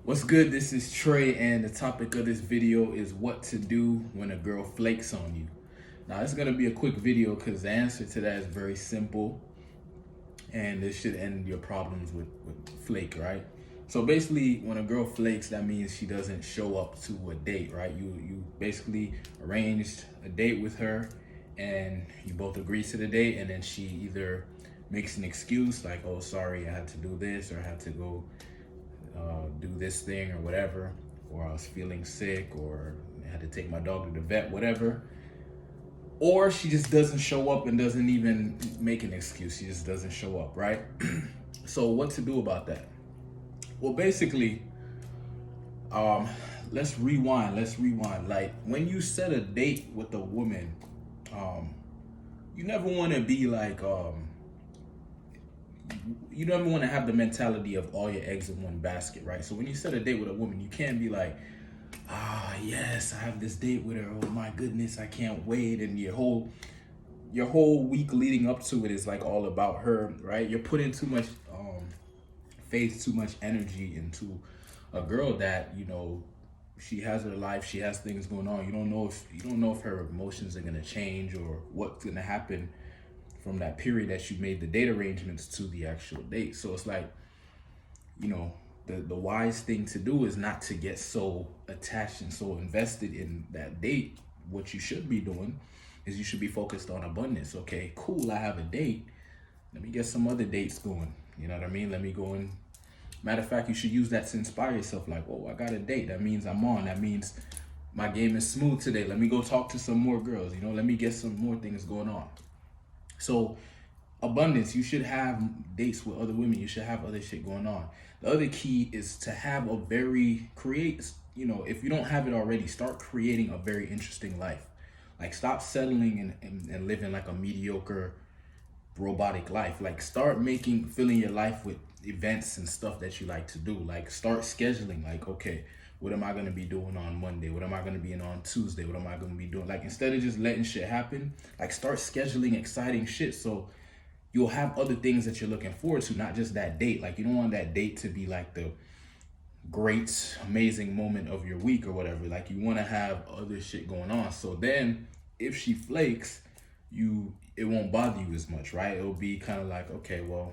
What's good? This is Trey, and the topic of this video is what to do when a girl flakes on you. Now, it's gonna be a quick video because the answer to that is very simple, and this should end your problems with flake, right? So basically, when a girl flakes, that means she doesn't show up to a date, right? You basically arranged a date with her, and you both agree to the date, and then she either makes an excuse like, "Oh, sorry, I had to do this, or I had to go do this thing or whatever, or I was feeling sick, or I had to take my dog to the vet, whatever." Or she just doesn't show up and doesn't even make an excuse. She just doesn't show up, right? So what to do about that? Well, basically, um, let's rewind. Let's rewind. Like when you set a date with a woman, um, you never want to be like, you never want to have the mentality of all your eggs in one basket, right? So when you set a date with a woman, you can't be like, yes, I have this date with her. Oh my goodness, I can't wait. And your whole week leading up to it is like all about her, right? You're putting too much faith, too much energy into a girl that, she has her life, she has things going on. You don't know if her emotions are gonna change or what's gonna happen from that period that you made the date arrangements to the actual date. So it's like, the wise thing to do is not to get so attached and so invested in that date. What you should be doing is you should be focused on abundance. Okay, cool, I have a date. Let me get some other dates going. You know what I mean? Let me go in. Matter of fact, you should use that to inspire yourself. Like, oh, I got a date. That means I'm on. That means my game is smooth today. Let me go talk to some more girls. Let me get some more things going on. So abundance, you should have dates with other women, you should have other shit going on. The other key is to have a very if you don't have it already, start creating a very interesting life. Like stop settling and living like a mediocre robotic life. Like start filling your life with events and stuff that you like to do. Like start scheduling, like, okay, what am I gonna be doing on Monday? What am I gonna be in on Tuesday? What am I gonna be doing? Like instead of just letting shit happen, like start scheduling exciting shit so you'll have other things that you're looking forward to, not just that date. Like you don't want that date to be like the great, amazing moment of your week or whatever. Like you want to have other shit going on. So then if she flakes, it won't bother you as much, right? It'll be kind of like, okay, well,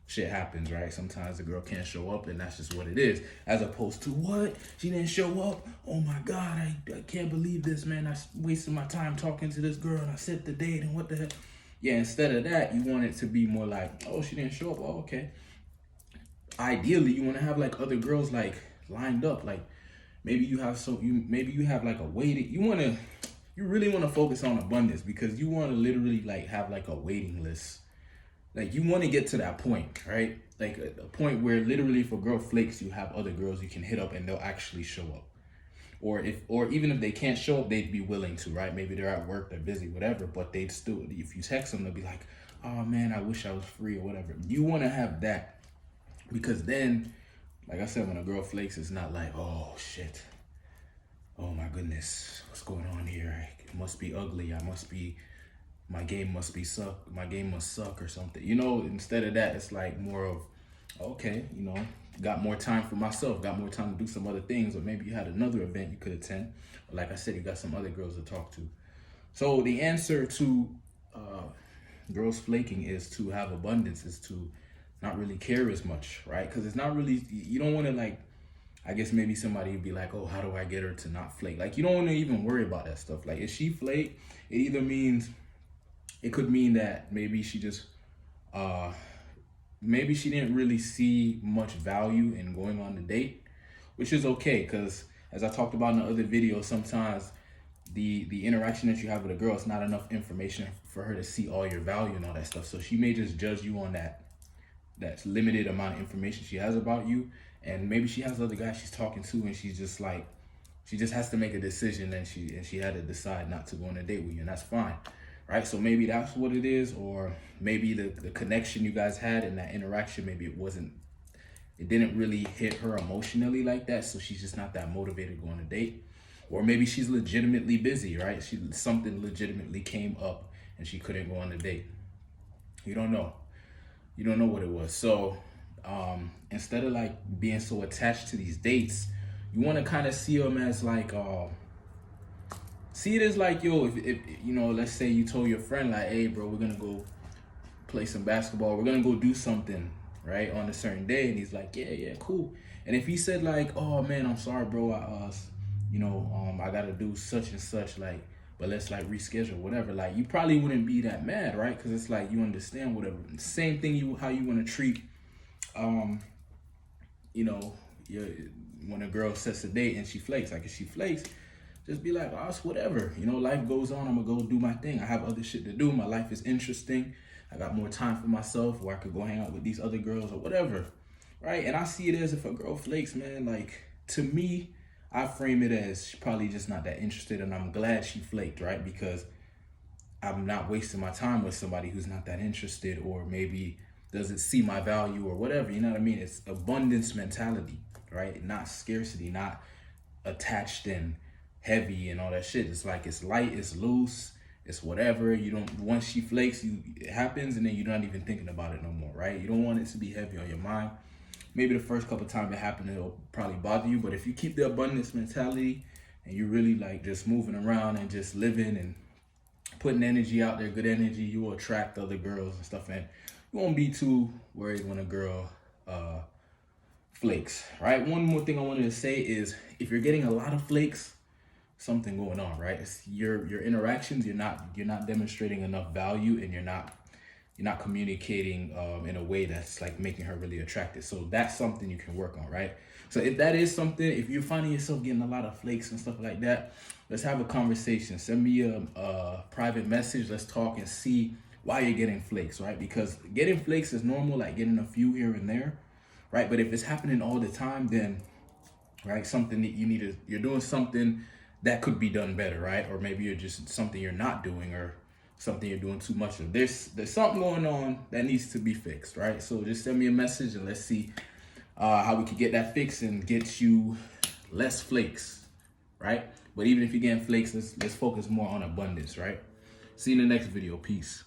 shit happens, right? Sometimes the girl can't show up and that's just what it is. As opposed to, what? She didn't show up? Oh my God, I can't believe this, man. I wasted my time talking to this girl and I set the date and what the hell? Yeah, instead of that, you want it to be more like, oh, she didn't show up. Oh, okay. Ideally, you want to have like other girls like lined up. Like maybe you have like a waiting. You really want to focus on abundance because you want to literally like have like a waiting list. Like you want to get to that point, right? Like a point where literally if a girl flakes, you have other girls you can hit up and they'll actually show up. Or even if they can't show up, they'd be willing to, right? Maybe they're at work, they're busy, whatever, but they'd still, if you text them, they'll be like, oh man, I wish I was free or whatever. You want to have that because then, like I said, when a girl flakes, it's not like, oh shit, oh my goodness, what's going on here? It must be ugly. My game must suck or something. Instead of that, it's like more of, okay, got more time for myself, got more time to do some other things, or maybe you had another event you could attend. Or like I said, you got some other girls to talk to. So the answer to girls flaking is to have abundance, is to not really care as much, right? Because it's not really, you don't want to like, I guess maybe somebody would be like, oh, how do I get her to not flake? Like you don't want to even worry about that stuff. Like if she flake, it could mean that maybe she just maybe she didn't really see much value in going on the date, which is okay because as I talked about in the other video, sometimes the interaction that you have with a girl is not enough information for her to see all your value and all that stuff. So she may just judge you on that limited amount of information she has about you, and maybe she has other guys she's talking to and she's just like, she just has to make a decision and she had to decide not to go on a date with you, and that's fine. Right, so maybe that's what it is, or maybe the connection you guys had in that interaction, maybe it didn't really hit her emotionally like that, so she's just not that motivated to go on a date. Or maybe she's legitimately busy, right? Something legitimately came up and she couldn't go on a date. You don't know what it was. So Instead of like being so attached to these dates, you want to kind of see them as like, see it as like, yo, if you know, let's say you told your friend like, hey, bro, we're gonna go play some basketball, we're gonna go do something, right, on a certain day, and he's like, yeah, cool. And if he said like, oh man, I'm sorry, bro, I gotta do such and such, like, but let's like reschedule, whatever, like, you probably wouldn't be that mad, right? Because it's like you understand whatever. Same thing, how you want to treat, you know, your, when a girl sets a date and she flakes, like if she flakes, just be like, oh, it's whatever. You know, life goes on. I'm gonna go do my thing. I have other shit to do. My life is interesting. I got more time for myself, where I could go hang out with these other girls or whatever, right? And I see it as, if a girl flakes, man, like, to me, I frame it as she's probably just not that interested, and I'm glad she flaked, right? Because I'm not wasting my time with somebody who's not that interested, or maybe doesn't see my value or whatever. You know what I mean? It's abundance mentality, right? Not scarcity, not attached and heavy and all that shit. It's like, it's light, it's loose, it's whatever. You don't, once she flakes, it happens, and then you're not even thinking about it no more, right? You don't want it to be heavy on your mind. Maybe the first couple times it happened, it'll probably bother you, but if you keep the abundance mentality and you're really like just moving around and just living and putting energy out there, good energy, you will attract other girls and stuff, and you won't be too worried when a girl flakes, right? One more thing I wanted to say is, if you're getting a lot of flakes, something going on, right? It's your interactions, you're not demonstrating enough value, and you're not communicating in a way that's like making her really attracted. So that's something you can work on, right? So if that is something, if you're finding yourself getting a lot of flakes and stuff like that, let's have a conversation. Send me a private message. Let's talk and see why you're getting flakes, right? Because getting flakes is normal, like getting a few here and there, right? But if it's happening all the time, then, right, something that you're doing something that could be done better, right? Or maybe you're just something you're not doing, or something you're doing too much of. There's something going on that needs to be fixed, right? So just send me a message and let's see how we can get that fixed and get you less flakes, right? But even if you're getting flakes, let's focus more on abundance, right? See you in the next video. Peace.